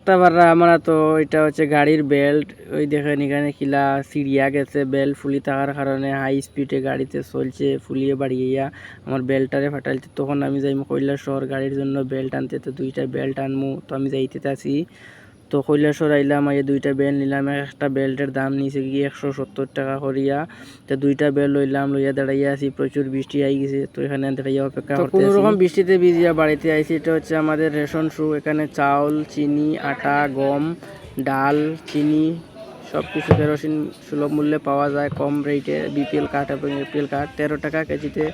দেখতে পাররা আমরা তো এটা হচ্ছে গাড়ির বেল্ট। ওই দেখেন এখানে কিলা সিরিয়া গেছে, বেল্ট ফুলি থাকার কারণে হাই স্পিডে গাড়িতে চলছে, ফুলিয়ে বাড়িয়া আমার বেল্টটারে ফাটাইছে। তখন আমি যাইমু কৈলাসহর গাড়ির জন্য বেল্ট আনতে, তো দুইটা বেল্ট আনমু। তো আমি যাইতে আছি, তো কৈলাসহর আইলাম, এই দুইটা বেল্ট নিলাম। একটা বেল্টের দাম নিয়েছে গিয়ে 170 টাকা করিয়া। তো দুইটা বেল্ট লইলাম, লইয়া দাঁড়াইয়া আছি। প্রচুর বৃষ্টি আই গেছে, তো এখানে দাঁড়াইয়া অপেক্ষা করতে আছি। কোনো রকম বৃষ্টিতে ভিজিয়া বাড়িতে আইছি। এটা হচ্ছে আমাদের রেশন শু। এখানে চাউল, চিনি, আটা, গম, ডাল, চিনি সব কিছু কেরোসিন সুলভ মূল্যে পাওয়া যায়, কম রেটে। বিপিএল কার্ড এবং এপিএল কার্ড 13 টাকা কেজিতে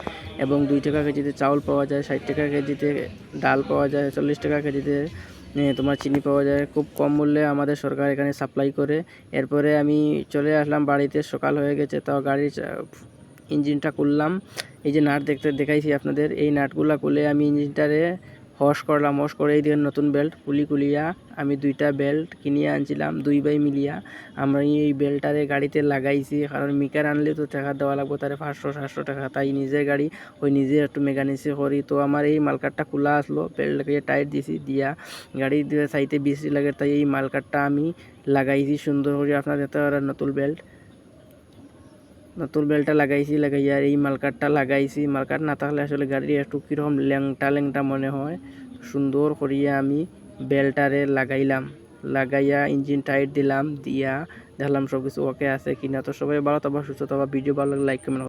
এবং 2 টাকা কেজিতে চাউল পাওয়া যায়, 60 টাকা কেজিতে ডাল পাওয়া যায়, 40 টাকা কেজিতে তোমার চিনি পাওয়া যায়। খুব কম মূল্যে আমাদের সরকার এখানে সাপ্লাই করে। এরপরে আমি চলে আসলাম বাড়িতে, সকাল হয়ে গেছে। তাও গাড়ির ইঞ্জিনটা খুললাম। এই যে নাট দেখাইছি আপনাদের, এই নাটগুলা খুলে আমি ইঞ্জিনটারে হশ করলাম। হশ করে এই দিকে নতুন বেল্ট খুলিয়া আমি দুইটা বেল্ট কিনিয়ে আনছিলাম, 2 ভাই মিলিয়া আমরা এই বেল্টটারে গাড়িতে লাগাইছি। কারণ মিকার আনলে তো টাকা দেওয়া লাগবে তারে 500-700 টাকা, তাই নিজের গাড়ি ওই নিজে একটু মেকানিক্সি করি। তো আমার এই মালকারটা খোলা আসলো, বেল্টটাকে টাইট দিছি, দিয়া গাড়ি দিয়ে চাইতে বেশি লাগে, তাই এই মালকারটা আমি লাগাইছি সুন্দর করে। আপনার দেখতে পারেন নতুন বেল্টটা লাগাইয়া এই মালকারটা লাগাইছি। মালকার না থাকলে আসলে গাড়ি একটু কীরকম ল্যাংটা মনে হয়। সুন্দর করিয়া আমি বেল্টারে লাগাইয়া ইঞ্জিন টাইট দিলাম, দিয়া দেখলাম সব কিছু ওকে আছে কিনা। তো সবাই ভালো থাকবা, সুস্থ থাকবা। ভিডিও ভালো লাগলে লাইক কমেন্ট